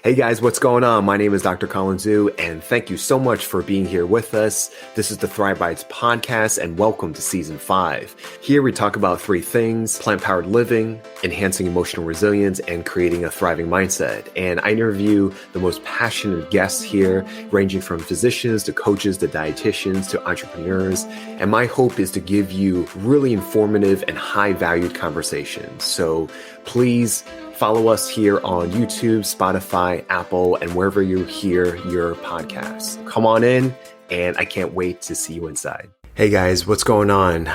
Hey guys, what's going on? My name is Dr. Colin Zhu, and thank you so much for being here with us. This is the Thrive Bites podcast, and welcome to season 5. Here we talk about 3 things: plant-powered living, enhancing emotional resilience, and creating a thriving mindset. And I interview the most passionate guests here, ranging from physicians to coaches to dietitians to entrepreneurs. And my hope is to give you really informative and high-valued conversations. So please follow us here on YouTube, Spotify, Apple, and wherever you hear your podcasts. Come on in, and I can't wait to see you inside. Hey guys, what's going on?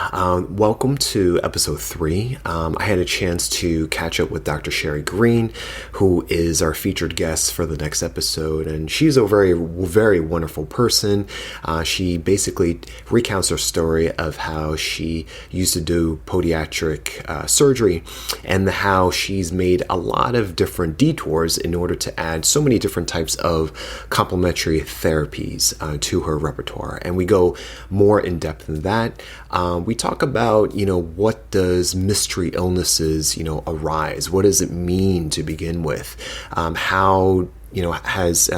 Welcome to episode 3. I had a chance to catch up with Dr. Sherri Greene, who is our featured guest for the next episode, and she's a very, very wonderful person. She basically recounts her story of how she used to do podiatric surgery and how she's made a lot of different detours in order to add so many different types of complementary therapies to her repertoire. And we go more in depth than that. We talk about, what does mystery illnesses, arise? What does it mean to begin with? How has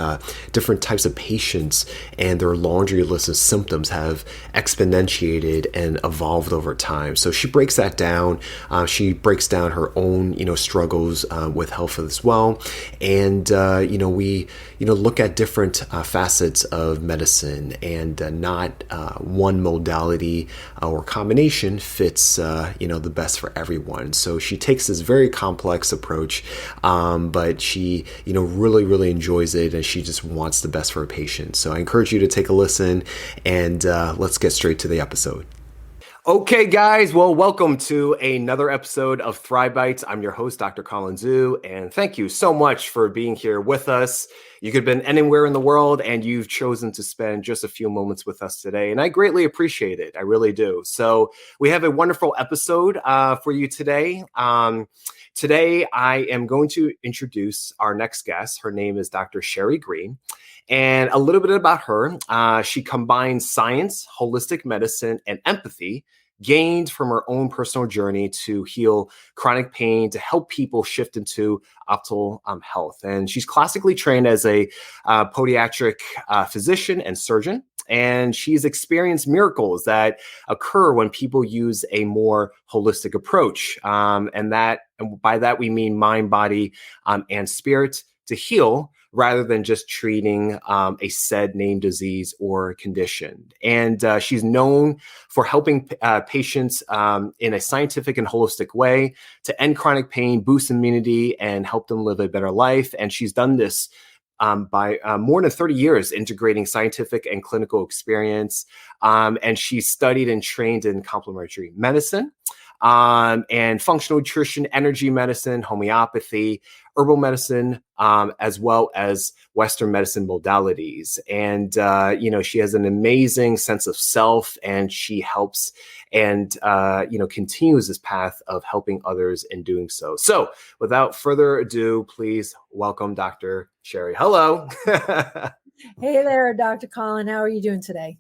different types of patients and their laundry list of symptoms have exponentiated and evolved over time. So she breaks that down. She breaks down her own, struggles with health as well. And, we, look at different facets of medicine, and not one modality or combination fits, the best for everyone. So she takes this very complex approach, but she, really enjoys it, and she just wants the best for her patients. So I encourage you to take a listen, and let's get straight to the episode. Okay, guys. Well, welcome to another episode of Thrive Bites. I'm your host, Dr. Colin Zhu, and thank you so much for being here with us. You could have been anywhere in the world, and you've chosen to spend just a few moments with us today, and I greatly appreciate it. I really do. So we have a wonderful episode for you today. Today, I am going to introduce our next guest. Her name is Dr. Sherri Greene. And a little bit about her. She combines science, holistic medicine, and empathy gained from her own personal journey to heal chronic pain, to help people shift into optimal health. And she's classically trained as a podiatric physician and surgeon. And she's experienced miracles that occur when people use a more holistic approach. And by that, we mean mind, body, and spirit to heal, rather than just treating a said named disease or condition. And she's known for helping patients in a scientific and holistic way to end chronic pain, boost immunity, and help them live a better life. And she's done this by more than 30 years, integrating scientific and clinical experience. And she's studied and trained in complementary medicine, and functional nutrition, energy medicine, homeopathy, herbal medicine, as well as Western medicine modalities. And, she has an amazing sense of self, and she helps and, continues this path of helping others in doing so. So without further ado, please welcome Dr. Sherri. Hello. Hey there, Dr. Colin. How are you doing today?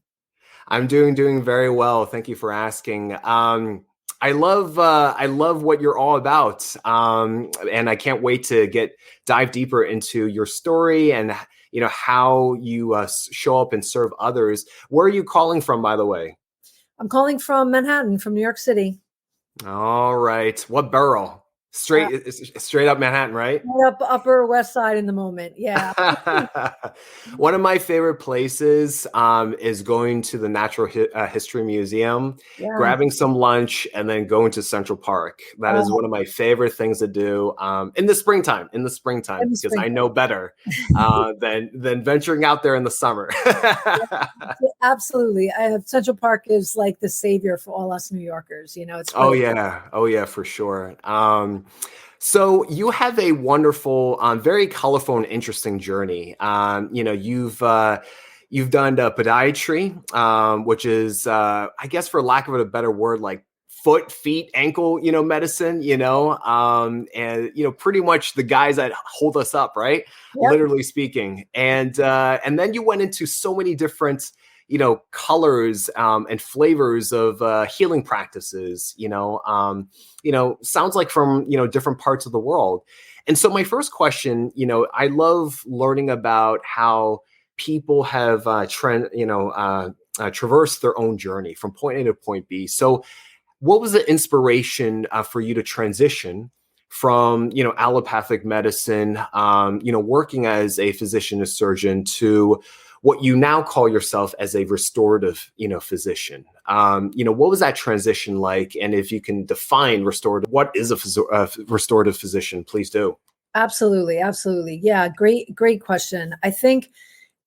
I'm doing very well. Thank you for asking. I love what you're all about, and I can't wait to dive deeper into your story and how you show up and serve others. Where are you calling from, by the way? I'm calling from Manhattan, from New York City. All right, what borough? Straight up Manhattan, right? Up Upper West Side in the moment. Yeah. One of my favorite places is going to the Natural History Museum, grabbing some lunch, and then going to Central Park. That is one of my favorite things to do in the springtime, because I know better than venturing out there in the summer. Yeah, absolutely. Central Park is like the savior for all us New Yorkers. It's great. Oh yeah, for sure. So you have a wonderful, very colorful and interesting journey. You've done podiatry, which is, I guess, for lack of a better word, like foot, feet, ankle, medicine, and pretty much the guys that hold us up, right? Yep. Literally speaking. And then you went into so many different, colors and flavors of healing practices, sounds like from, different parts of the world. And so my first question, I love learning about how people have traversed their own journey from point A to point B. So what was the inspiration for you to transition from, allopathic medicine, working as a physician, a surgeon, to what you now call yourself as a restorative, physician? What was that transition like? And if you can define restorative, what is a restorative physician? Please do. Absolutely. Absolutely. Yeah. Great question. I think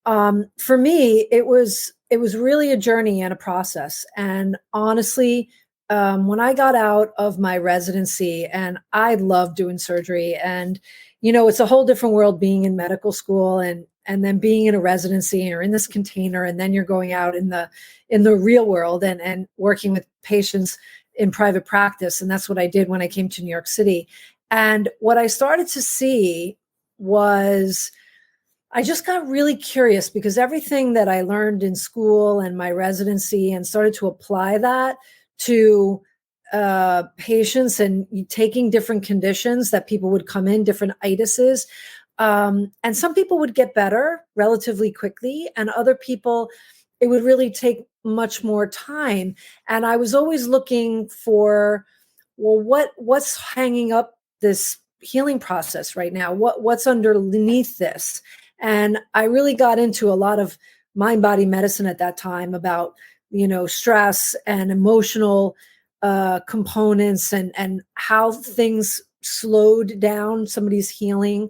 for me, it was really a journey and a process. And honestly, when I got out of my residency, and I loved doing surgery, and it's a whole different world being in medical school and then being in a residency or in this container, and then you're going out in the real world and working with patients in private practice. And that's what I did when I came to New York City. And what I started to see was I just got really curious, because everything that I learned in school and my residency, and started to apply that to patients, and taking different conditions that people would come in, different itises. And some people would get better relatively quickly, and other people, it would really take much more time. And I was always looking for, well, what's hanging up this healing process right now? What's underneath this? And I really got into a lot of mind-body medicine at that time, about, stress and emotional components, and how things slowed down somebody's healing.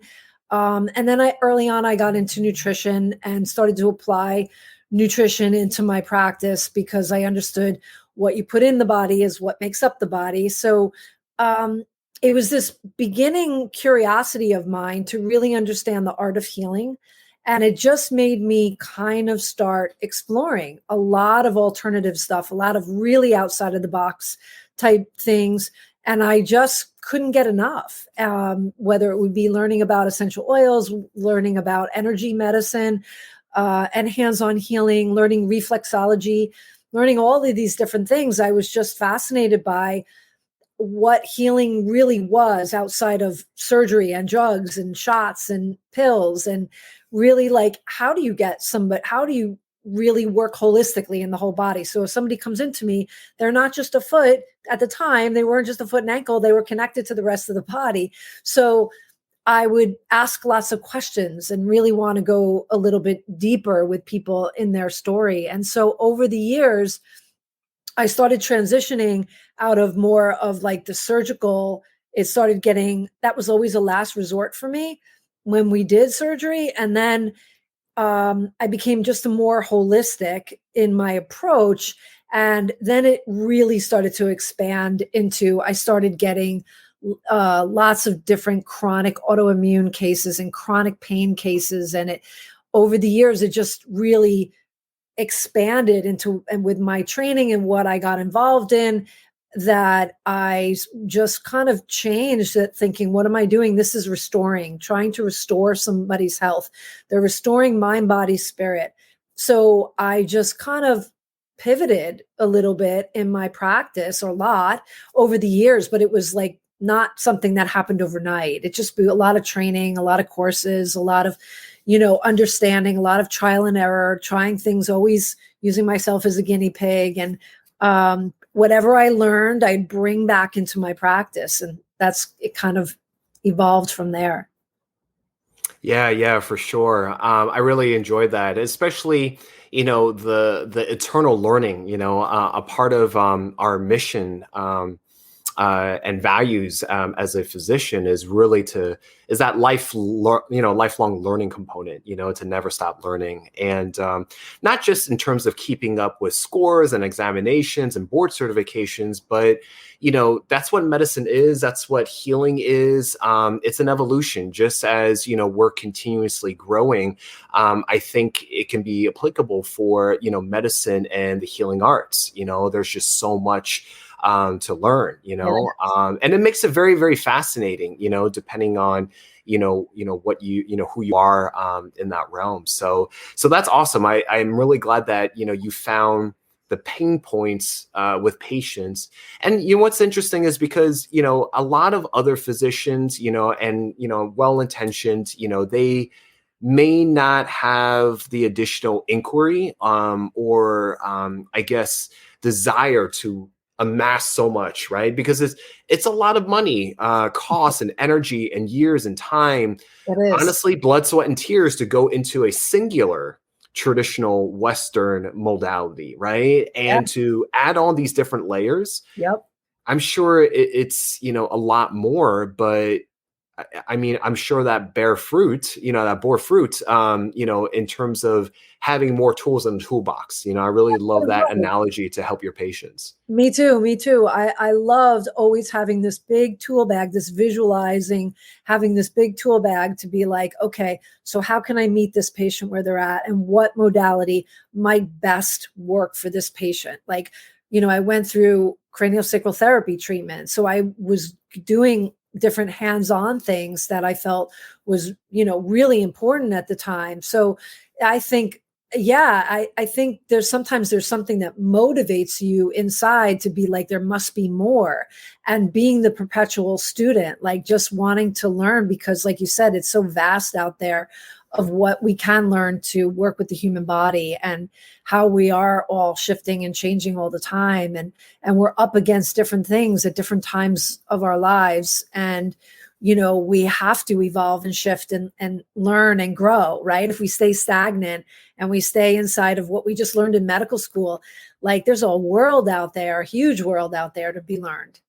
And then early on, I got into nutrition and started to apply nutrition into my practice, because I understood what you put in the body is what makes up the body. So it was this beginning curiosity of mine to really understand the art of healing. And it just made me kind of start exploring a lot of alternative stuff, a lot of really outside of the box type things. And I just couldn't get enough, whether it would be learning about essential oils, learning about energy medicine, and hands-on healing, learning reflexology, learning all of these different things. I was just fascinated by what healing really was outside of surgery and drugs and shots and pills, and really, like, how do you really work holistically in the whole body? So if somebody comes into me, they're not just a foot. At the time, they weren't just a foot and ankle, they were connected to the rest of the body. So I would ask lots of questions and really want to go a little bit deeper with people in their story. And so over the years, I started transitioning out of more of like the surgical. That was always a last resort for me when we did surgery. And then I became just a more holistic in my approach. And then it really started to expand into, I started getting lots of different chronic autoimmune cases and chronic pain cases. And over the years, it just really expanded into, and with my training and what I got involved in, that I just kind of changed it, thinking, what am I doing? This is trying to restore somebody's health. They're restoring mind, body, spirit. So I just kind of pivoted a little bit in my practice, or a lot over the years, but it was like not something that happened overnight. It just be a lot of training, a lot of courses, a lot of understanding, a lot of trial and error, trying things, always using myself as a guinea pig. And whatever I learned, I'd bring back into my practice. And it kind of evolved from there. Yeah, for sure. I really enjoyed that, especially, the eternal learning, a part of our mission and values as a physician is really is that lifelong learning component, to never stop learning. And not just in terms of keeping up with scores and examinations and board certifications, but, that's what medicine is. That's what healing is. It's an evolution, just as, we're continuously growing. I think it can be applicable for, medicine and the healing arts. There's just so much to learn, and it makes it very, very fascinating, depending on, what who you are in that realm. So that's awesome. I'm really glad that, you found the pain points with patients. And what's interesting is because, a lot of other physicians, and, well-intentioned, they may not have the additional inquiry or I guess desire to amass so much, right? Because it's a lot of money, cost and energy and years and time. It is. Honestly, blood, sweat, and tears to go into a singular traditional Western modality, right? And to add on these different layers. Yep. I'm sure it's, a lot more, but I mean, I'm sure that bore fruit, in terms of having more tools in the toolbox. I really love that analogy to help your patients. Me too. I loved always having this big tool bag, this visualizing, having this big tool bag to be like, okay, so how can I meet this patient where they're at and what modality might best work for this patient? Like, I went through craniosacral therapy treatment. So I was doing different hands-on things that I felt was, really important at the time. So I think, I think there's something that motivates you inside to be like, there must be more. And being the perpetual student, like just wanting to learn, because like you said, it's so vast out there of what we can learn to work with the human body and how we are all shifting and changing all the time. And we're up against different things at different times of our lives. And, we have to evolve and shift and learn and grow, right? If we stay stagnant and we stay inside of what we just learned in medical school, like there's a world out there, a huge world out there to be learned.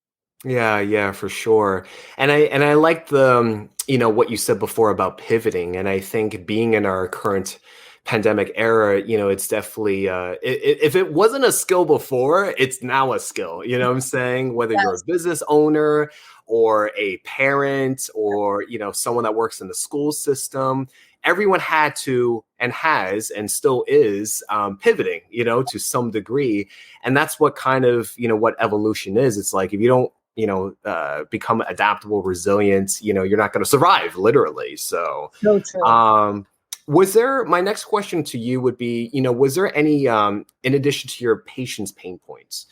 Yeah, for sure. And I like the, what you said before about pivoting. And I think being in our current pandemic era, it's definitely, if it wasn't a skill before, it's now a skill, what I'm saying? Whether you're a business owner or a parent or, someone that works in the school system, everyone had to and has and still is pivoting, to some degree. And that's what kind of, what evolution is. It's like, if you don't, become adaptable, resilient, you're not going to survive, literally. So true. My next question to you would be, was there any, in addition to your patients' pain points,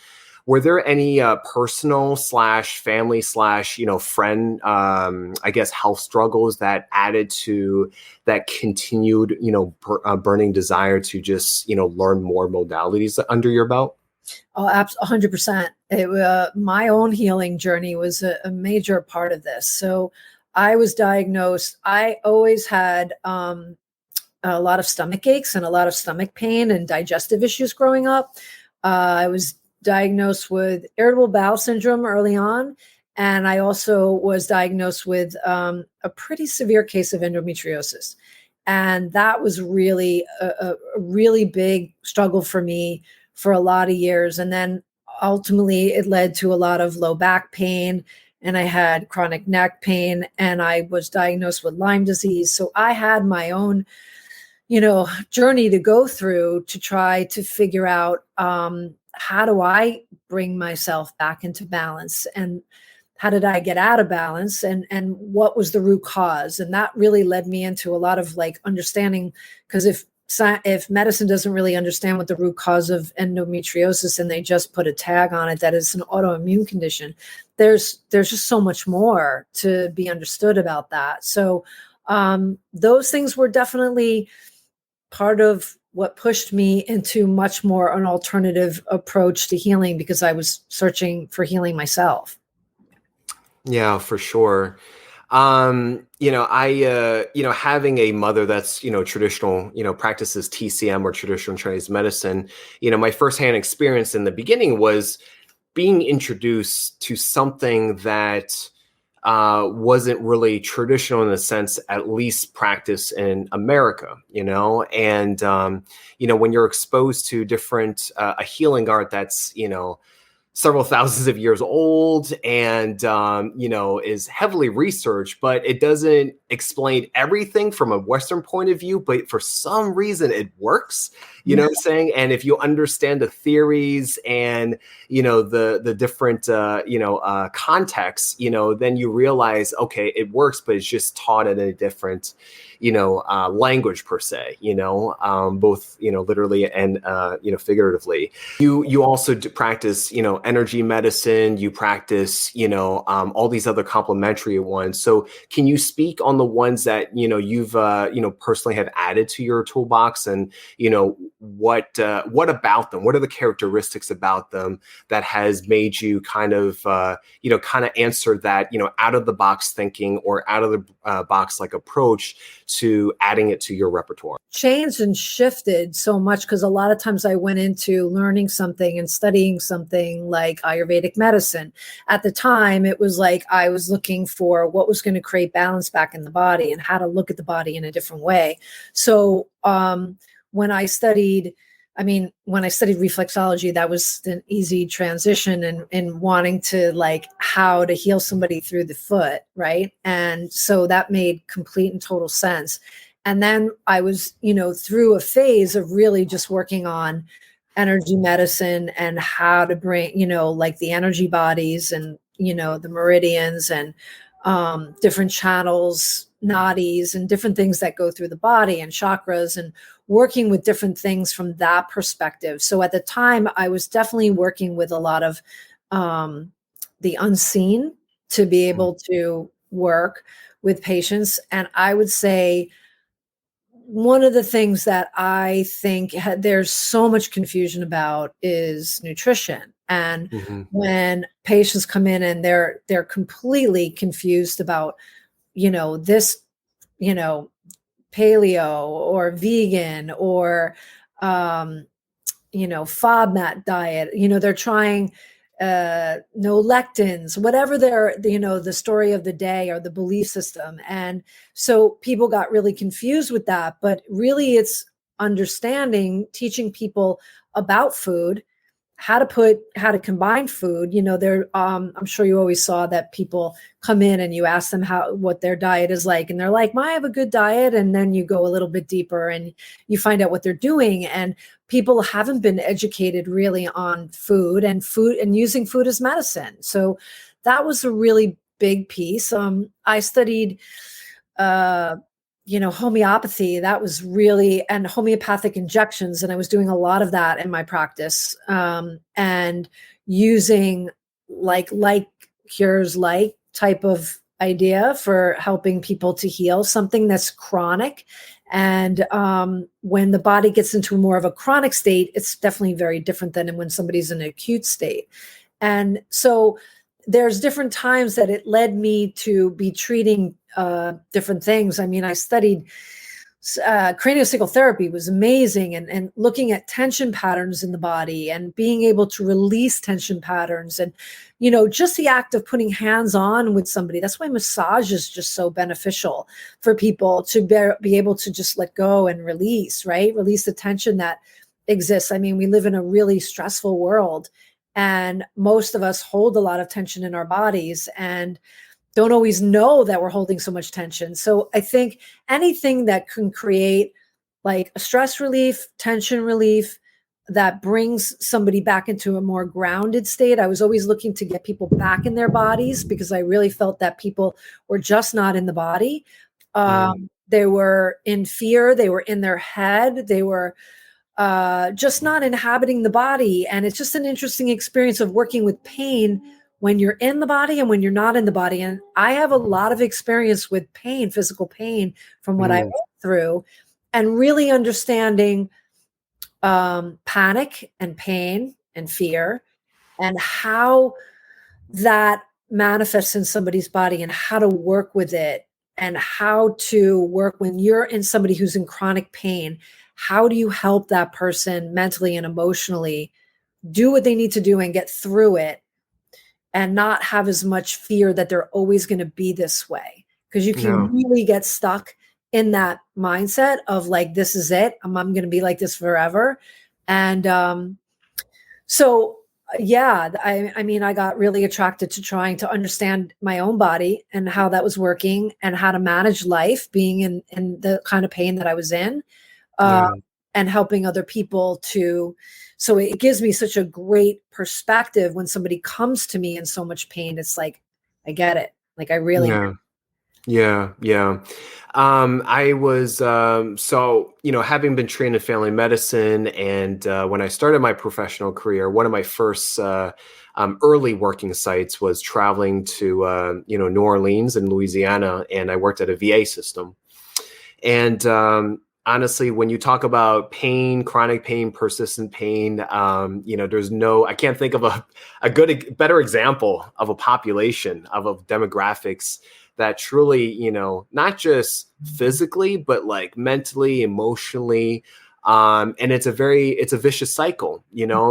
were there any personal / family / friend, I guess, health struggles that added to that continued, burning desire to just, learn more modalities under your belt? Oh, 100%. My own healing journey was a major part of this. So I was diagnosed. I always had a lot of stomach aches and a lot of stomach pain and digestive issues growing up. I was diagnosed with irritable bowel syndrome early on. And I also was diagnosed with a pretty severe case of endometriosis. And that was really a really big struggle for me for a lot of years. And then ultimately it led to a lot of low back pain, and I had chronic neck pain, and I was diagnosed with Lyme disease. So I had my own, journey to go through to try to figure out how do I bring myself back into balance, and how did I get out of balance, and what was the root cause? And that really led me into a lot of like understanding, because if medicine doesn't really understand what the root cause of endometriosis and they just put a tag on it that it's an autoimmune condition, there's just so much more to be understood about that. So those things were definitely part of what pushed me into much more an alternative approach to healing, because I was searching for healing myself. Yeah, for sure. Having a mother that's, traditional, practices TCM or traditional Chinese medicine, my firsthand experience in the beginning was being introduced to something that wasn't really traditional in the sense, at least practice in America, and, when you're exposed to different, a healing art that's, several thousands of years old and, is heavily researched, but it doesn't explain everything from a Western point of view. But for some reason, it works, you know what I'm saying? And if you understand the theories and, the different, contexts, then you realize, okay, it works, but it's just taught in a different, language per se, both, literally and, figuratively. You also practice, energy medicine, you practice, all these other complementary ones. So can you speak on the ones that, you've, personally have added to your toolbox and, what about them? What are the characteristics about them that has made you kind of answer that, out of the box thinking or out of the box like approach to adding it to your repertoire? Changed and shifted so much because a lot of times I went into learning something and studying something like Ayurvedic medicine. At the time, it was like I was looking for what was going to create balance back in the body and how to look at the body in a different way. So when I studied reflexology, that was an easy transition in wanting to like how to heal somebody through the foot, right? And so that made complete and total sense. And then I was, through a phase of really just working on energy medicine and how to bring, like the energy bodies and, the meridians and different channels, nadis, and different things that go through the body and chakras and working with different things from that perspective. So at the time, I was definitely working with a lot of the unseen to be able to work with patients. And I would say, one of the things that I think there's so much confusion about is nutrition. And when patients come in and they're completely confused about, this, paleo or vegan or, FODMAP diet, they're trying no lectins, whatever their, the story of the day or the belief system. And so people got really confused with that, but really it's understanding, teaching people about food, how to combine food. I'm sure you always saw that people come in and you ask them what their diet is like. And they're like, I have a good diet. And then you go a little bit deeper and you find out what they're doing. And people haven't been educated really on food and using food as medicine. So that was a really big piece. I studied, homeopathy. That was really, and homeopathic injections. And I was doing a lot of that in my practice, and using like cures like type of idea for helping people to heal something that's chronic. And when the body gets into more of a chronic state, it's definitely very different than when somebody's in an acute state. And so there's different times that it led me to be treating different things. I mean, I studied craniosacral therapy was amazing, and looking at tension patterns in the body and being able to release tension patterns, and just the act of putting hands on with somebody. That's why massage is just so beneficial for people to be able to just let go and release, right? Release the tension that exists. I mean, we live in a really stressful world, and most of us hold a lot of tension in our bodies and don't always know that we're holding so much tension. So I think anything that can create like a stress relief, tension relief, that brings somebody back into a more grounded state. I was always looking to get people back in their bodies because I really felt that people were just not in the body. They were in fear. They were in their head. They were just not inhabiting the body. And it's just an interesting experience of working with pain when you're in the body and when you're not in the body. And I have a lot of experience with pain, physical pain, from what I went through, and really understanding panic and pain and fear and how that manifests in somebody's body and how to work with it, and how to work when you're in somebody who's in chronic pain. How do you help that person mentally and emotionally do what they need to do and get through it, and not have as much fear that they're always going to be this way? Because you can really get stuck in that mindset of like, this is it. I'm going to be like this forever. And so Yeah, I mean, I got really attracted to trying to understand my own body and how that was working and how to manage life being in the kind of pain that I was in, uh, Yeah. and helping other people to, so it gives me such a great perspective when somebody comes to me in so much pain. It's like, I get it. Like I really, Yeah. Yeah, yeah. I was so having been trained in family medicine, and when I started my professional career, one of my first early working sites was traveling to New Orleans in Louisiana, and I worked at a VA system. And honestly, when you talk about pain, chronic pain, persistent pain, I can't think of better example of a population of demographics that truly, not just physically, but like mentally, emotionally. And it's a vicious cycle,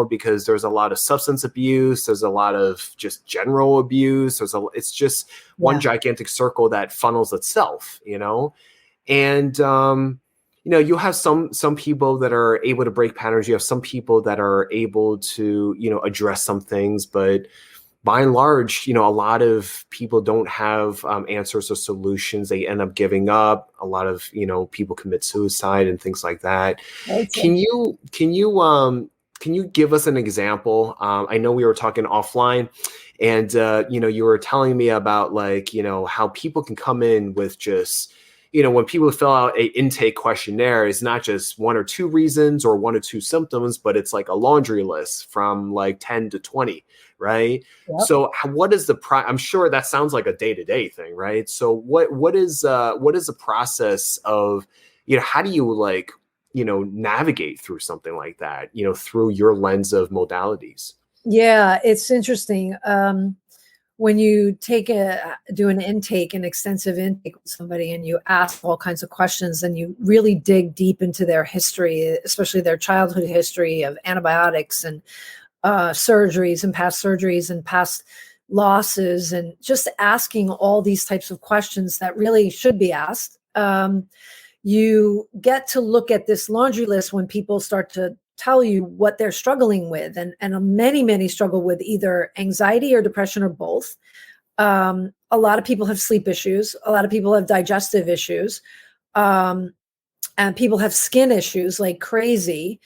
because there's a lot of substance abuse. There's a lot of just general abuse. It's just one yeah, gigantic circle that funnels itself. And you have some people that are able to break patterns. You have some people that are able to address some things, but by and large, a lot of people don't have answers or solutions. They end up giving up. A lot of people commit suicide and things like that. very true. Can you give us an example? I know we were talking offline, and you were telling me about like how people can come in with just when people fill out a intake questionnaire, it's not just one or two reasons or one or two symptoms, but it's like a laundry list from like 10 to 20, right? Yep. So what is I'm sure that sounds like a day-to-day thing, right? So what is the process of, how do you like, navigate through something like that, through your lens of modalities? Yeah, it's interesting. When you do an extensive intake with somebody and you ask all kinds of questions and you really dig deep into their history, especially their childhood history of antibiotics and surgeries and past losses, and just asking all these types of questions that really should be asked. You get to look at this laundry list when people start to tell you what they're struggling with. And many struggle with either anxiety or depression or both. A lot of people have sleep issues. A lot of people have digestive issues. Um, and people have skin issues like crazy.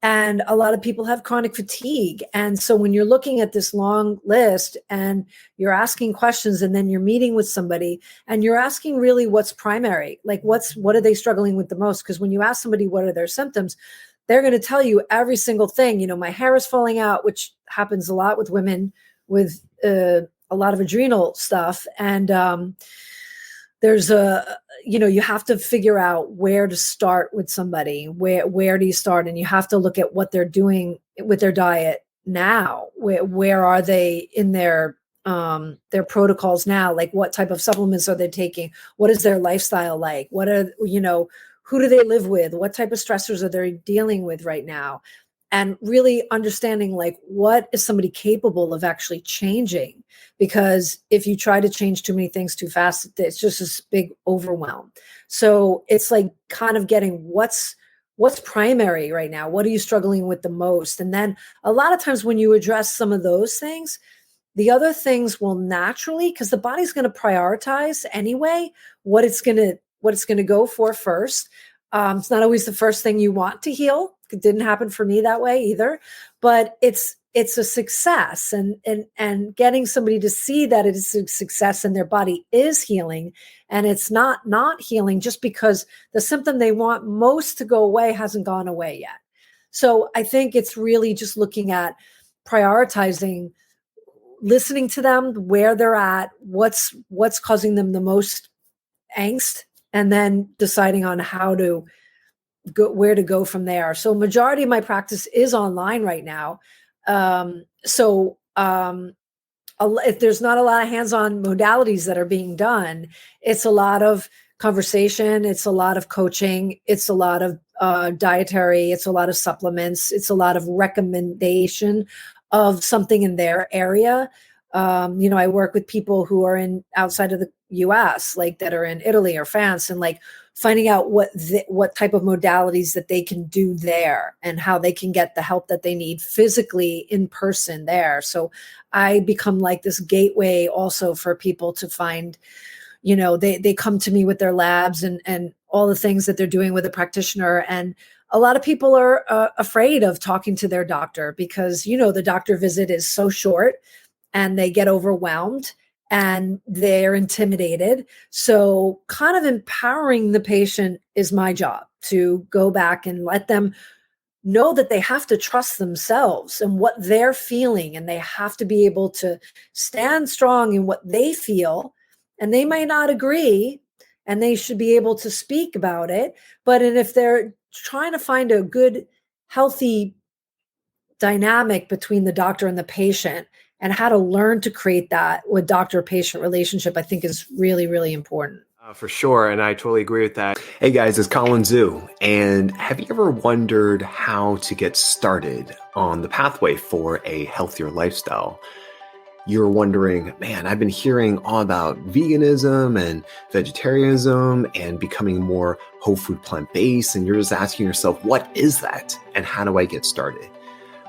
And a lot of people have chronic fatigue. And so when you're looking at this long list and you're asking questions and then you're meeting with somebody and you're asking really what's primary, like what are they struggling with the most? Because when you ask somebody what are their symptoms, they're going to tell you every single thing. My hair is falling out, which happens a lot with women with a lot of adrenal stuff. And there's you have to figure out where to start with somebody. Where do you start? And you have to look at what they're doing with their diet now. Where are they in their protocols now? Like what type of supplements are they taking? What is their lifestyle like? What are, who do they live with? What type of stressors are they dealing with right now? And really understanding like what is somebody capable of actually changing, because if you try to change too many things too fast, it's just this big overwhelm. So it's like kind of getting what's primary right now. What are you struggling with the most? And then a lot of times when you address some of those things, the other things will naturally, because the body's going to prioritize anyway what it's going to go for first. It's not always the first thing you want to heal. It didn't happen for me that way either, but it's a success, and getting somebody to see that it is a success and their body is healing, and it's not healing just because the symptom they want most to go away hasn't gone away yet. So I think it's really just looking at prioritizing, listening to them, where they're at, what's causing them the most angst, and then deciding on how to where to go from there. So majority of my practice is online right now. If there's not a lot of hands-on modalities that are being done, it's a lot of conversation, it's a lot of coaching, it's a lot of dietary, it's a lot of supplements, it's a lot of recommendation of something in their area. I work with people who are outside of the US, like that are in Italy or France, and like finding out what type of modalities that they can do there and how they can get the help that they need physically in person there. So I become like this gateway also for people to find, they come to me with their labs and all the things that they're doing with a practitioner. And a lot of people are afraid of talking to their doctor because, the doctor visit is so short and they get overwhelmed and they're intimidated. So kind of empowering the patient is my job, to go back and let them know that they have to trust themselves and what they're feeling, and they have to be able to stand strong in what they feel. And they may not agree, and they should be able to speak about it. But if they're trying to find a good, healthy dynamic between the doctor and the patient, and how to learn to create that with doctor-patient relationship, I think is really, really important. For sure, and I totally agree with that. Hey guys, it's Colin Zhu, and have you ever wondered how to get started on the pathway for a healthier lifestyle? You're wondering, man, I've been hearing all about veganism and vegetarianism and becoming more whole food plant-based, and you're just asking yourself, what is that, and how do I get started?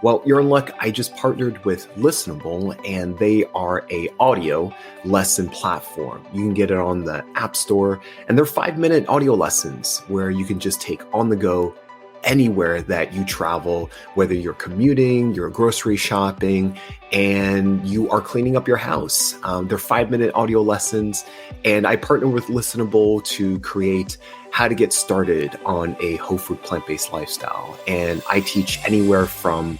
Well, you're in luck. I just partnered with Listenable, and they are a audio lesson platform. You can get it on the App Store, and they're 5-minute audio lessons where you can just take on the go anywhere that you travel, whether you're commuting, you're grocery shopping, and you are cleaning up your house. They're 5-minute audio lessons, and I partner with Listenable to create how to get started on a whole food plant-based lifestyle. And I teach anywhere from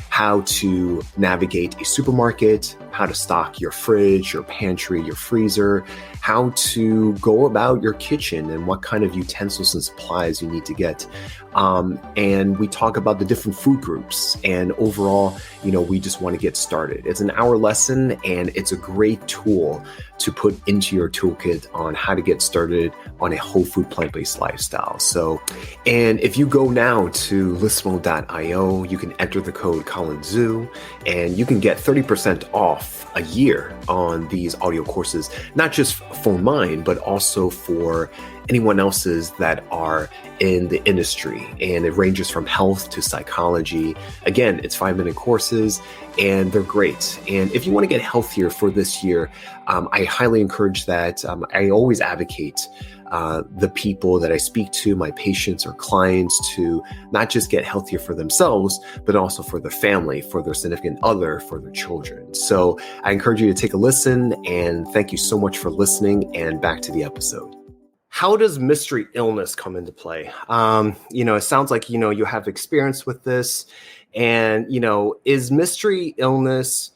how to navigate a supermarket, how to stock your fridge, your pantry, your freezer, how to go about your kitchen and what kind of utensils and supplies you need to get. And we talk about the different food groups, and overall, we just want to get started. It's an hour lesson, and it's a great tool to put into your toolkit on how to get started on a whole food plant-based lifestyle. So, and if you go now to listenable.io, you can enter the code ColinZoo, and you can get 30% off a year on these audio courses, not just for mine, but also for anyone else's that are in the industry. And it ranges from health to psychology. Again, it's 5-minute courses, and they're great. And if you want to get healthier for this year, I highly encourage that. I always advocate the people that I speak to, my patients or clients, to not just get healthier for themselves, but also for their family, for their significant other, for their children. So I encourage you to take a listen, and thank you so much for listening, and back to the episode. How does mystery illness come into play? It sounds like, you have experience with this, and, is mystery illness,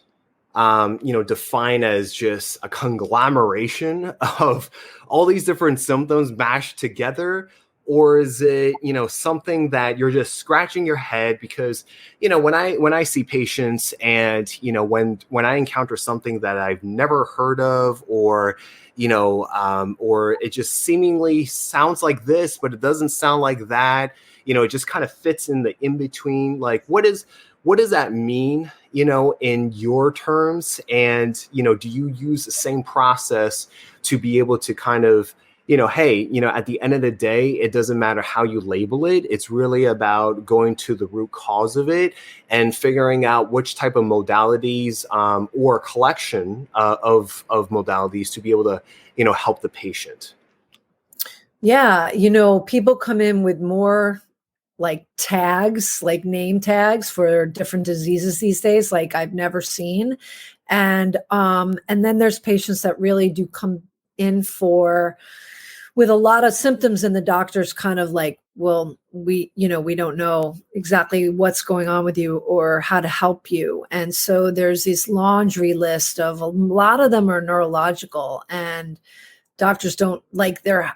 defined as just a conglomeration of all these different symptoms mashed together? Or is it, something that you're just scratching your head? Because, when I see patients, and, when I encounter something that I've never heard of, or it just seemingly sounds like this, but it doesn't sound like that, it just kind of fits in the in-between. Like, what does that mean, in your terms? And, do you use the same process to be able to kind of, hey, at the end of the day, it doesn't matter how you label it. It's really about going to the root cause of it and figuring out which type of modalities or collection of modalities to be able to, help the patient. Yeah. People come in with more like tags, like name tags for different diseases these days, like I've never seen. And then there's patients that really do come in with a lot of symptoms, and the doctor's kind of like, well, we don't know exactly what's going on with you or how to help you. And so there's this laundry list of a lot of them are neurological, and doctors don't like their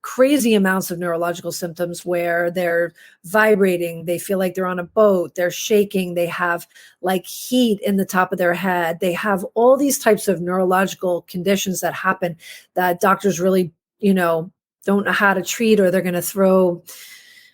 crazy amounts of neurological symptoms where they're vibrating. They feel like they're on a boat. They're shaking. They have like heat in the top of their head. They have all these types of neurological conditions that happen that doctors really, don't know how to treat, or they're going to throw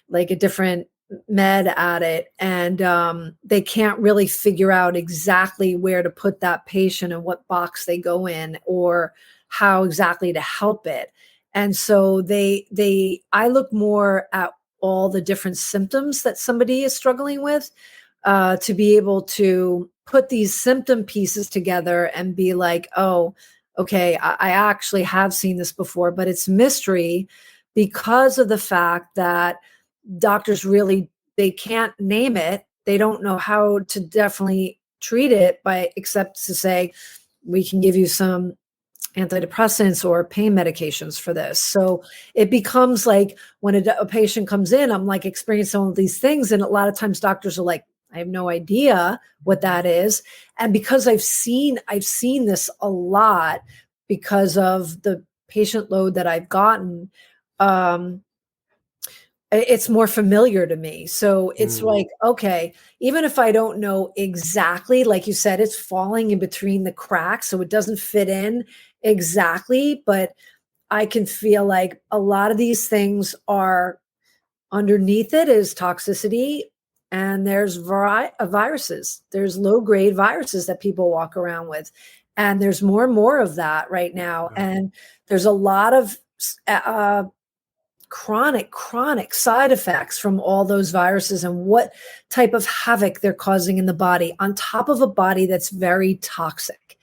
like a different med at it, and they can't really figure out exactly where to put that patient and what box they go in or how exactly to help it. And so I look more at all the different symptoms that somebody is struggling with, to be able to put these symptom pieces together and be like, oh, okay, I actually have seen this before, but it's mystery because of the fact that doctors really, they can't name it. They don't know how to definitely treat it except to say, we can give you some antidepressants or pain medications for this. So it becomes like when a patient comes in, I'm like experiencing all of these things. And a lot of times doctors are like, I have no idea what that is. And because I've seen this a lot because of the patient load that I've gotten, it's more familiar to me. So it's like, okay, even if I don't know exactly, like you said, it's falling in between the cracks, so it doesn't fit in exactly, but I can feel like a lot of these things are underneath it is toxicity, and there's viruses. There's low-grade viruses that people walk around with, and there's more and more of that right now. Yeah. And there's a lot of chronic side effects from all those viruses and what type of havoc they're causing in the body on top of a body that's very toxic.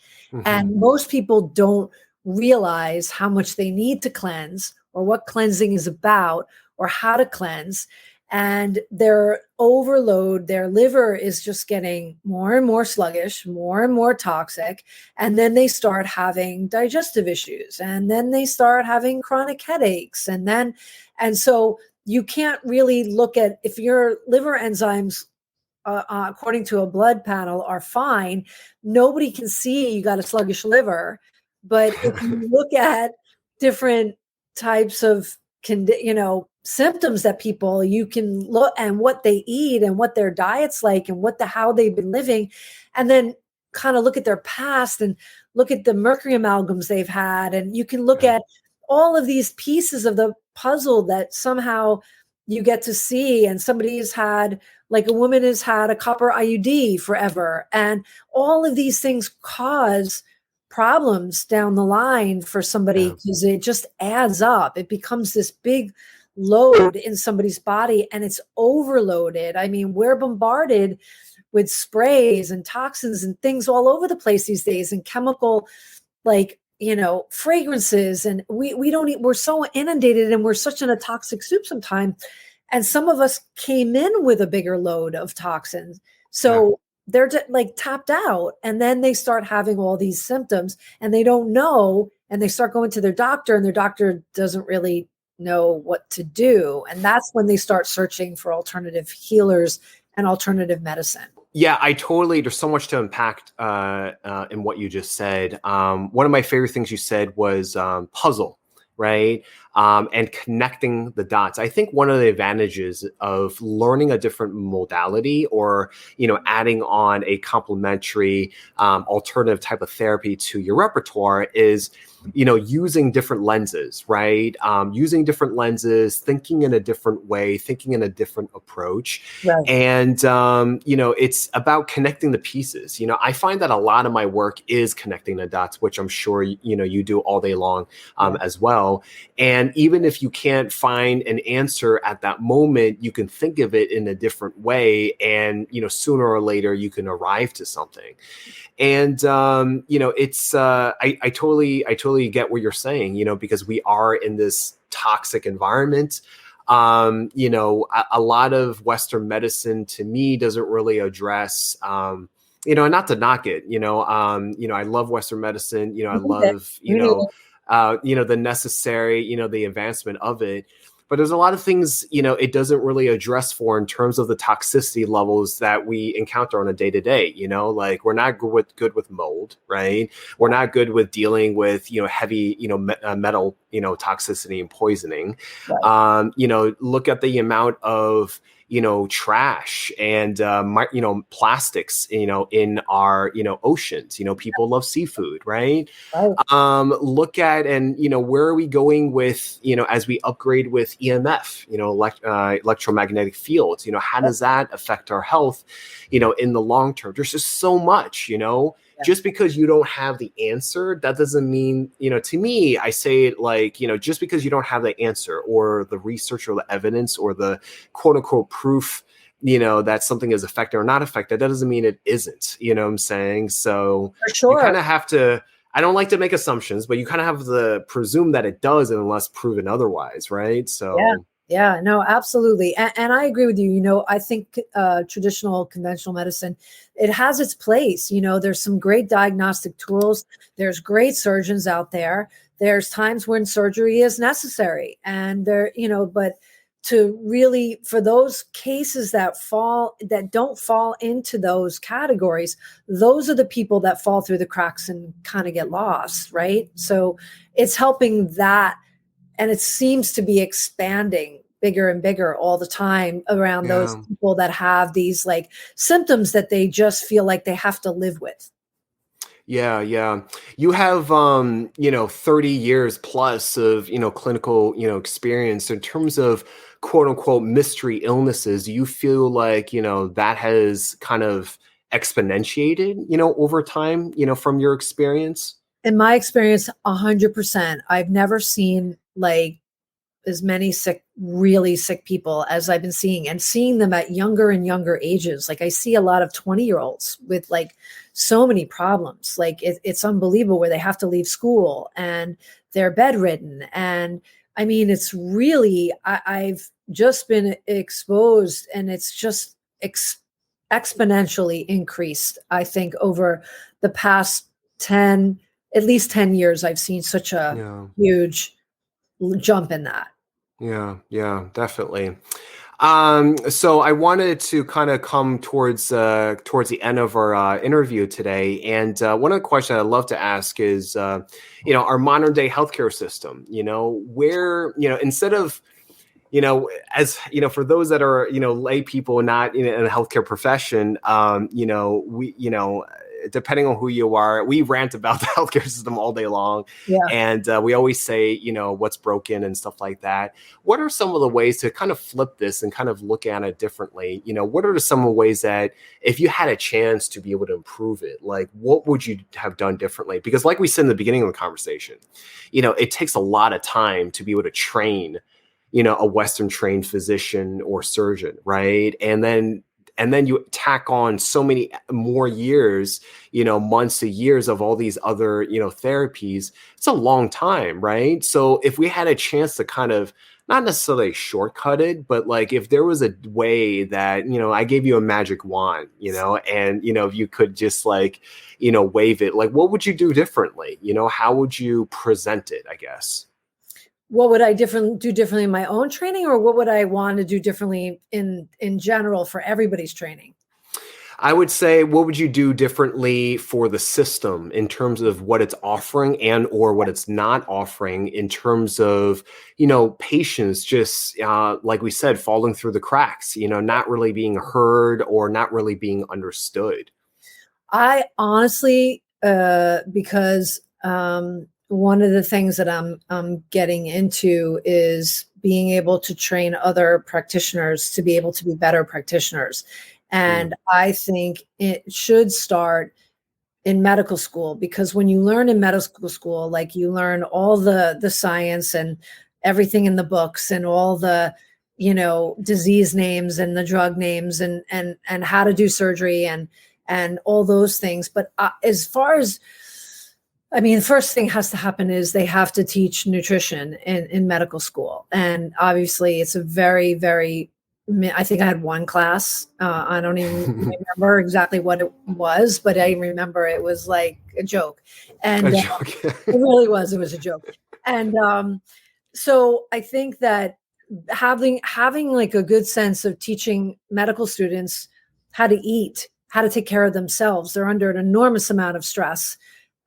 And most people don't realize how much they need to cleanse or what cleansing is about or how to cleanse. And their liver is just getting more and more sluggish, more and more toxic. And then they start having digestive issues, and then they start having chronic headaches. And so you can't really look at if your liver enzymes, according to a blood panel, are fine. Nobody can see you got a sluggish liver. But if you look at different types of symptoms that people, you can look and what they eat and what their diet's like and how they've been living, and then kind of look at their past and look at the mercury amalgams they've had, and you can look at all of these pieces of the puzzle that somehow you get to see. And somebody's had, like a woman has had a copper IUD forever, and all of these things cause problems down the line for somebody because it just adds up. It becomes this big load in somebody's body, and it's overloaded. I mean, we're bombarded with sprays and toxins and things all over the place these days, and chemical, fragrances. And we're so inundated, and we're such in a toxic soup sometimes. And some of us came in with a bigger load of toxins. So they're tapped out, and then they start having all these symptoms, and they don't know, and they start going to their doctor, and their doctor doesn't really know what to do. And that's when they start searching for alternative healers and alternative medicine. Yeah, there's so much to unpack in what you just said. One of my favorite things you said was puzzle, right? And connecting the dots. I think one of the advantages of learning a different modality or, adding on a complementary alternative type of therapy to your repertoire is, using different lenses, right? Using different lenses, thinking in a different way, thinking in a different approach. Right. And, it's about connecting the pieces. I find that a lot of my work is connecting the dots, which I'm sure, you do all day long as well. And even if you can't find an answer at that moment, you can think of it in a different way. And, sooner or later, you can arrive to something. And, it's, I totally get what you're saying, because we are in this toxic environment. A lot of Western medicine to me doesn't really address, not to knock it, I love Western medicine, I love, the necessary, the advancement of it. But there's a lot of things, it doesn't really address for in terms of the toxicity levels that we encounter on a day-to-day, like we're not good with mold, right? We're not good with dealing with, heavy, metal toxicity and poisoning. Right. Look at the amount of trash and plastics in our oceans. People love seafood, right? Right. Look at, and where are we going with as we upgrade with EMF, electromagnetic fields? How does that affect our health in the long term? There's just so much. Yeah. Just because you don't have the answer, that doesn't mean, to me, I say it like, just because you don't have the answer or the research or the evidence or the quote unquote proof, that something is affected or not affected, that doesn't mean it isn't, what I'm saying? So For sure. you kind of have to, I don't like to make assumptions, but you kind of have to presume that it does unless proven otherwise, right? So yeah, no, absolutely. And I agree with you. I think traditional conventional medicine, it has its place. There's some great diagnostic tools. There's great surgeons out there. There's times when surgery is necessary. And but to really, for those cases that don't fall into those categories, those are the people that fall through the cracks and kind of get lost, right? So it's helping that. And it seems to be expanding bigger and bigger all the time around those people that have these like symptoms that they just feel like they have to live with. Yeah. You have, 30 years plus of, clinical, experience in terms of quote unquote mystery illnesses. Do you feel like, that has kind of exponentiated, over time, from your experience? In my experience, 100%. I've never seen like as many really sick people as I've been seeing, and seeing them at younger and younger ages. Like I see a lot of 20-year-olds with like so many problems. Like it's unbelievable, where they have to leave school and they're bedridden. And I mean, it's really, I've just been exposed, and it's just exponentially increased. I think over the past at least 10 years, I've seen such a huge jump in that. Yeah, definitely. So I wanted to kind of come towards the end of our interview today, and one of the questions I'd love to ask is, our modern day healthcare system. Where instead of as for those that are lay people not in a healthcare profession, we depending on who you are, we rant about the healthcare system all day long. Yeah. And we always say, what's broken and stuff like that. What are some of the ways to kind of flip this and kind of look at it differently? What are some of the ways that if you had a chance to be able to improve it, like what would you have done differently? Because like we said in the beginning of the conversation, it takes a lot of time to be able to train, a Western trained physician or surgeon, right? And then you tack on so many more years, months to years of all these other, therapies. It's a long time, right? So if we had a chance to kind of not necessarily shortcut it, but like if there was a way that, I gave you a magic wand, and, if you could just like, wave it, like, what would you do differently? How would you present it, I guess? What would I do differently in my own training, or what would I want to do differently in general for everybody's training? I would say, what would you do differently for the system in terms of what it's offering and or what it's not offering in terms of, patients just, like we said, falling through the cracks, not really being heard or not really being understood? I honestly, because one of the things that I'm getting into is being able to train other practitioners to be able to be better practitioners. And I think it should start in medical school, because when you learn in medical school, like you learn all the science and everything in the books and all the, disease names and the drug names and how to do surgery and all those things. But as far as, the first thing has to happen is they have to teach nutrition in medical school. And obviously it's a very, very, I think I had one class. I don't even remember exactly what it was, but I remember it was like a joke. And it really was. It was a joke. And so I think that having like a good sense of teaching medical students how to eat, how to take care of themselves. They're under an enormous amount of stress.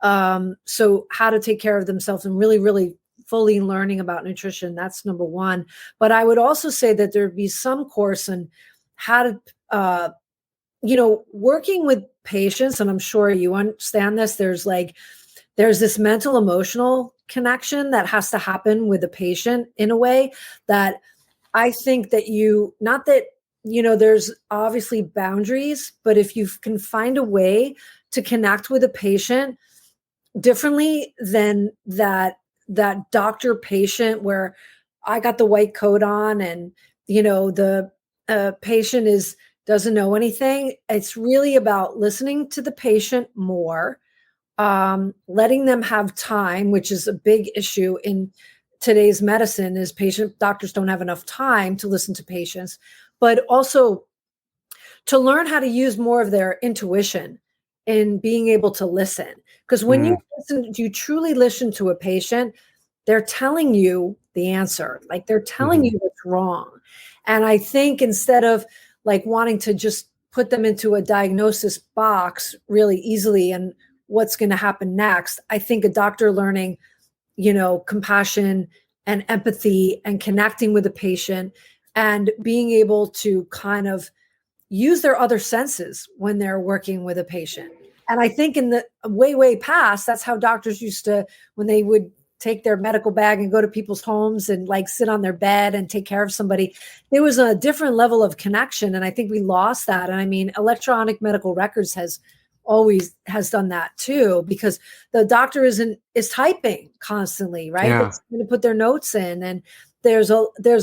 So how to take care of themselves and really, really fully learning about nutrition. That's number one. But I would also say that there'd be some course on how to, working with patients, and I'm sure you understand this, there's this mental emotional connection that has to happen with the patient in a way that I think that not that, there's obviously boundaries, but if you can find a way to connect with a patient differently than that doctor patient where I got the white coat on and, the patient doesn't know anything. It's really about listening to the patient more, letting them have time, which is a big issue in today's medicine, is doctors don't have enough time to listen to patients, but also to learn how to use more of their intuition in being able to listen. Because when you truly listen to a patient, they're telling you the answer, like they're telling you what's wrong. And I think instead of like wanting to just put them into a diagnosis box really easily and what's going to happen next, I think a doctor learning, compassion and empathy and connecting with the patient and being able to kind of use their other senses when they're working with a patient. And I think in the way past, that's how doctors used to, when they would take their medical bag and go to people's homes and like sit on their bed and take care of somebody, there was a different level of connection. And I think we lost that. And I mean, electronic medical records has done that too, because the doctor is typing constantly, right? Yeah. They're going to put their notes in, and there's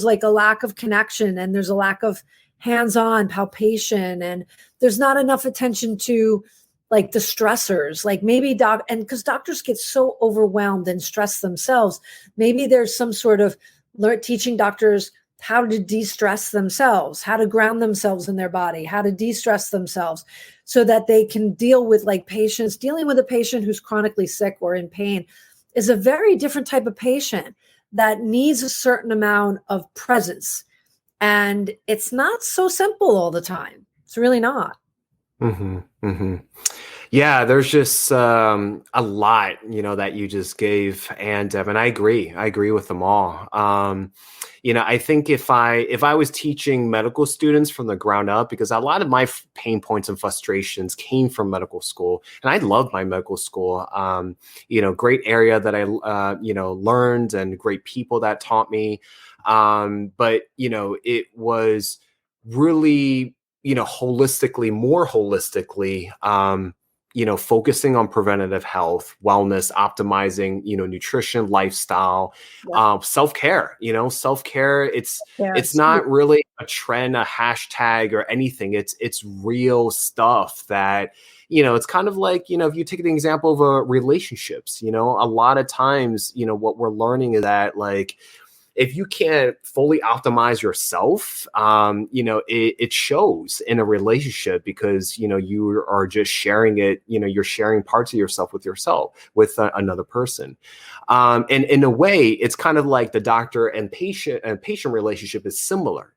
like a lack of connection, and there's a lack of hands-on palpation, and there's not enough attention to like the stressors, like maybe because doctors get so overwhelmed and stressed themselves, maybe there's some sort of teaching doctors how to de-stress themselves, how to ground themselves in their body, how to de-stress themselves so that they can deal with dealing with a patient who's chronically sick or in pain is a very different type of patient that needs a certain amount of presence. And it's not so simple all the time. It's really not. Yeah, there's just a lot, that you just gave, and I agree with them all. I think if I was teaching medical students from the ground up, because a lot of my pain points and frustrations came from medical school, and I loved my medical school. Great area that I learned, and great people that taught me. But it was really more holistically, focusing on preventative health, wellness, optimizing, nutrition, lifestyle, self-care, self-care. It's not really a trend, a hashtag or anything. It's real stuff that, it's kind of like, if you take the example of relationships, a lot of times, what we're learning is that like, if you can't fully optimize yourself, it shows in a relationship, because, you are just sharing it, you're sharing parts of yourself with another person. And in a way, it's kind of like the doctor and patient relationship is similar,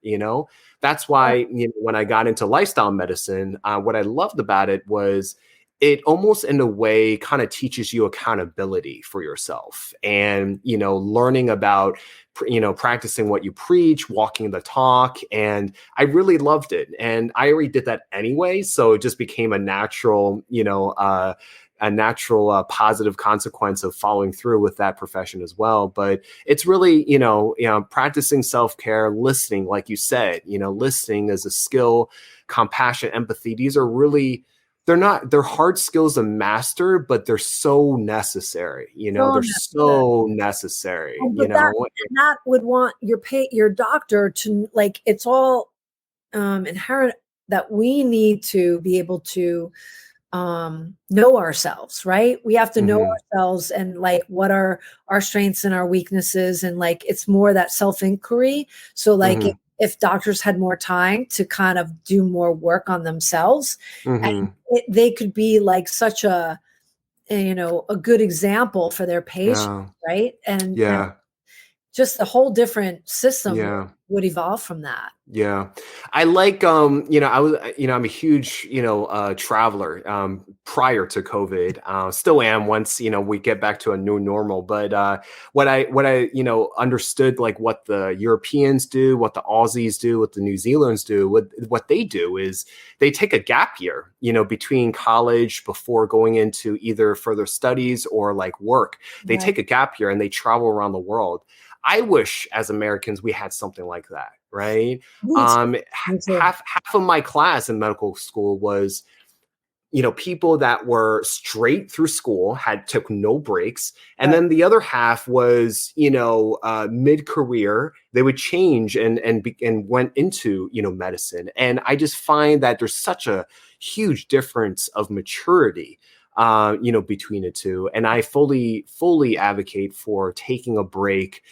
That's why, when I got into lifestyle medicine, what I loved about it was it almost in a way kind of teaches you accountability for yourself, and, learning about, practicing what you preach, walking the talk. And I really loved it. And I already did that anyway. So it just became a natural, positive consequence of following through with that profession as well. But it's really, practicing self-care, listening, like you said, listening as a skill, compassion, empathy. These are really, they're hard skills to master, but they're so necessary, so necessary, that would want your doctor to it's all inherent that we need to be able to know ourselves, right? We have to know ourselves and what are our strengths and our weaknesses. And it's more that self-inquiry. So if doctors had more time to kind of do more work on themselves, and they could be such a good example for their patients, right? And just a whole different system Yeah. would evolve from that. Yeah. I like, I'm a huge, traveler, prior to COVID, still am once, we get back to a new normal. But, what I understood, like what the Europeans do, what the Aussies do, what the New Zealanders do, what they do is they take a gap year, between college before going into either further studies or like work. They Right. take a gap year and they travel around the world. I wish as Americans we had something like that, right? Me too. Me too. Half of my class in medical school was, people that were straight through school, had took no breaks, and Right. then the other half was, mid career. They would change and went into medicine, and I just find that there's such a huge difference of maturity, between the two. And I fully advocate for taking a break,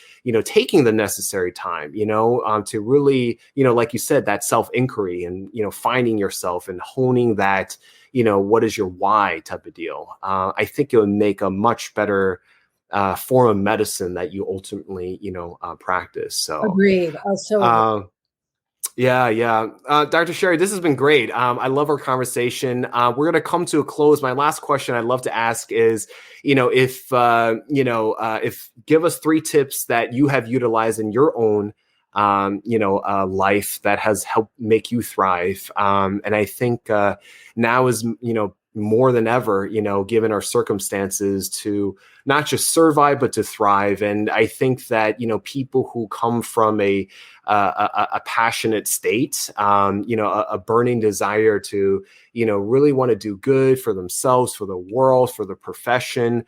taking the necessary time, to really, like you said, that self inquiry and, finding yourself and honing that, what is your why type of deal. I think it would make a much better form of medicine that you ultimately, practice. So, Agreed. I so agree. yeah. Dr. Sherri, this has been great. I love our conversation. We're going to come to a close. My last question I'd love to ask is, if give us 3 tips that you have utilized in your own, life that has helped make you thrive. And I think now is, more than ever, given our circumstances, to not just survive, but to thrive. And I think that, people who come from a passionate state, a burning desire to, really want to do good for themselves, for the world, for the profession.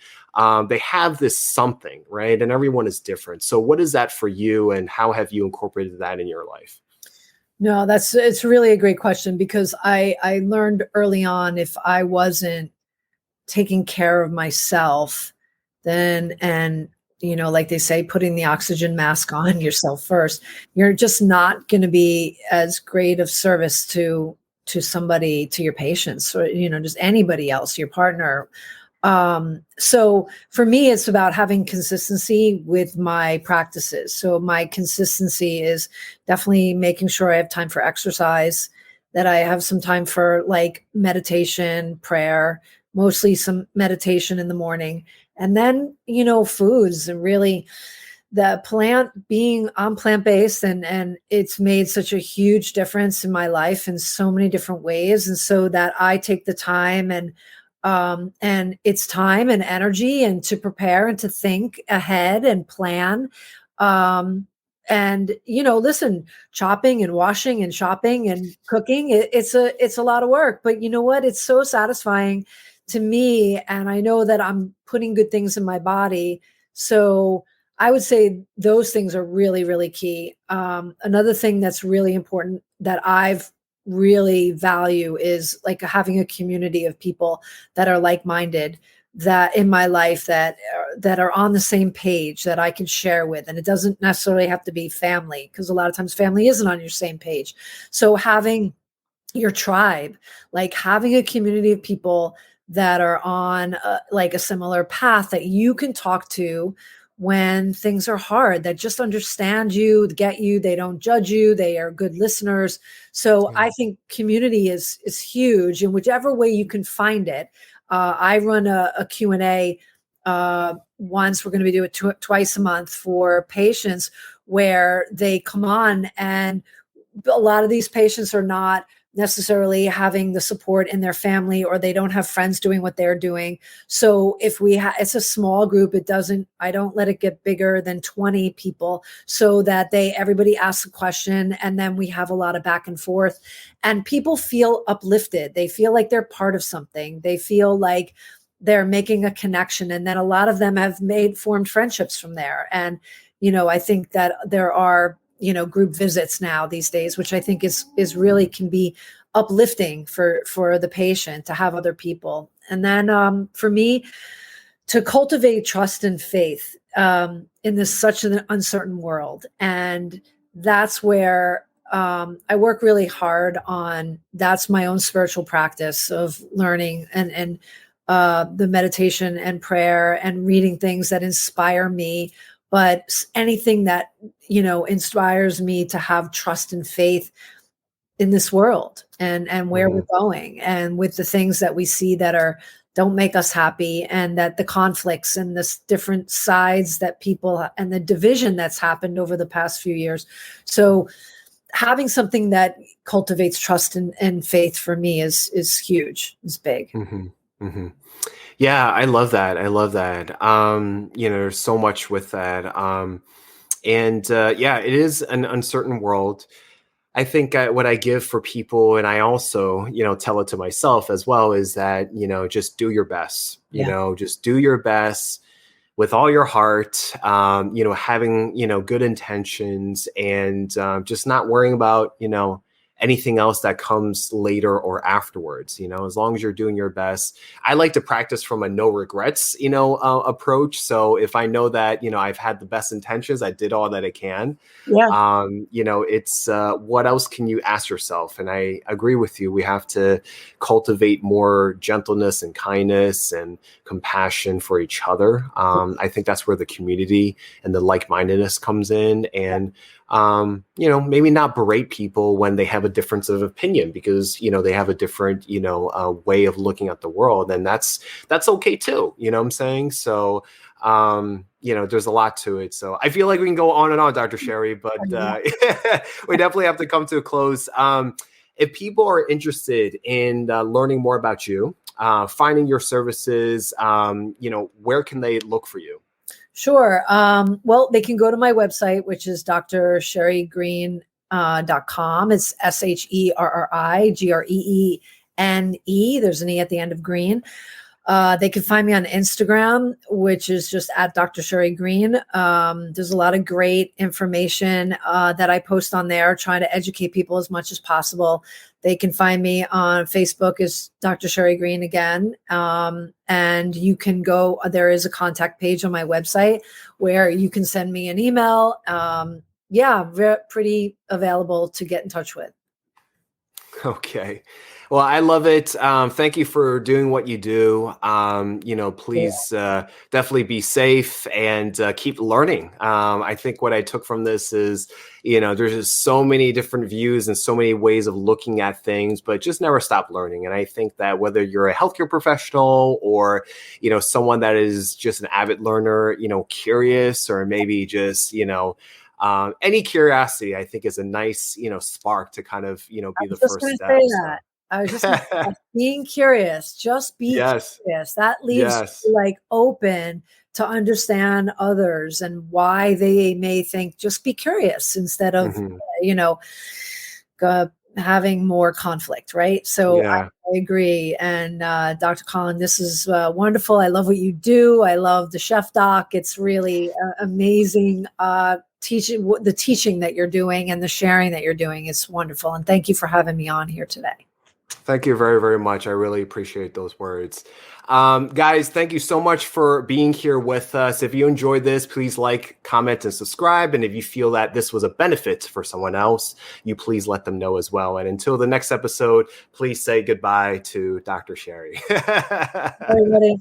They have this something, right? And everyone is different. So what is that for you, and how have you incorporated that in your life? No, it's really a great question, because I learned early on, if I wasn't taking care of myself, then, and like they say, putting the oxygen mask on yourself first, you're just not going to be as great of service to somebody, to your patients, or just anybody else, your partner. So for me, it's about having consistency with my practices. So my consistency is definitely making sure I have time for exercise, that I have some time for like meditation, prayer, mostly some meditation in the morning. And then, foods, and really I'm plant-based, and it's made such a huge difference in my life in so many different ways. And so that I take the time, and it's time and energy, and to prepare and to think ahead and plan. And listen, chopping and washing and shopping and cooking, it's a lot of work, but you know what? It's so satisfying to me. And I know that I'm putting good things in my body. So I would say those things are really, really key. Another thing that's really important that I've really value is like having a community of people that are like-minded, that in my life, that are on the same page, that I can share with. And it doesn't necessarily have to be family, because a lot of times family isn't on your same page. So having your tribe, like having a community of people that are on like a similar path, that you can talk to when things are hard, that just understand you, get you, they don't judge you, they are good listeners. So Yeah. I think community is huge in whichever way you can find it. I run a Q&A once. We're going to be doing it twice a month for patients, where they come on, and a lot of these patients are not necessarily having the support in their family, or they don't have friends doing what they're doing. So if it's a small group, I don't let it get bigger than 20 people, so that everybody asks a question, and then we have a lot of back and forth, and people feel uplifted. They feel like they're part of something. They feel like they're making a connection. And then a lot of them have formed friendships from there. And, I think that there are, group visits now these days, which I think is really can be uplifting for the patient to have other people. And then for me, to cultivate trust and faith in this such an uncertain world. And that's where I work really hard on. That's my own spiritual practice of learning, and the meditation and prayer and reading things that inspire me but anything that, inspires me to have trust and faith in this world and where we're going, and with the things that we see that don't make us happy, and that the conflicts and this different sides that people and the division that's happened over the past few years. So having something that cultivates trust and faith for me is huge, is big. Yeah, I love that. I love that. There's so much with that. It is an uncertain world. I think what I give for people, and I also, tell it to myself as well, is that, just do your best, just do your best with all your heart, having, good intentions, and just not worrying about, anything else that comes later or afterwards, as long as you're doing your best. I like to practice from a no regrets, approach. So if I know that, I've had the best intentions, I did all that I can. Yeah. It's what else can you ask yourself? And I agree with you. We have to cultivate more gentleness and kindness and compassion for each other. I think that's where the community and the like-mindedness comes in. And maybe not berate people when they have a difference of opinion, because, they have a different, way of looking at the world. And that's okay too. You know what I'm saying? So, there's a lot to it. So I feel like we can go on and on, Dr. Sherri, but we definitely have to come to a close. If people are interested in learning more about you, finding your services, where can they look for you? Sure. Well, they can go to my website, which is DrSherriGreene.com. It's SherriGreene. There's an E at the end of Green. They can find me on Instagram, which is just at Dr. Sherri Greene. There's a lot of great information that I post on there, trying to educate people as much as possible. They can find me on Facebook as Dr. Sherri Greene again. And you can go, there is a contact page on my website where you can send me an email. Pretty available to get in touch with. Okay. Well, I love it. Thank you for doing what you do. Please definitely be safe and keep learning. I think what I took from this is, there's just so many different views and so many ways of looking at things, but just never stop learning. And I think that whether you're a healthcare professional or, someone that is just an avid learner, curious, or maybe just, any curiosity, I think, is a nice, spark to kind of, be the first step. I was just being curious. Just be curious. That leaves you open to understand others and why they may think. Just be curious instead of having more conflict, right? So I agree. And Dr. Colin, this is wonderful. I love what you do. I love the TheChefDoc. It's really amazing. The teaching that you're doing and the sharing that you're doing is wonderful. And thank you for having me on here today. Thank you very, very much. I really appreciate those words. Guys, thank you so much for being here with us. If you enjoyed this, please like, comment, and subscribe. And if you feel that this was a benefit for someone else, you please let them know as well. And until the next episode, please say goodbye to Dr. Sherri. Everybody.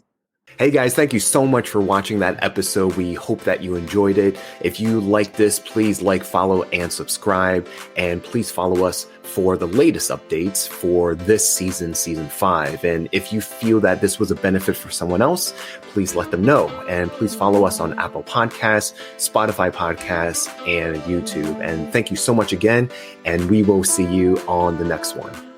Hey guys, thank you so much for watching that episode. We hope that you enjoyed it. If you like this, please like, follow, and subscribe. And please follow us for the latest updates for this season, season 5. And if you feel that this was a benefit for someone else, please let them know. And please follow us on Apple Podcasts, Spotify Podcasts, and YouTube. And thank you so much again. And we will see you on the next one.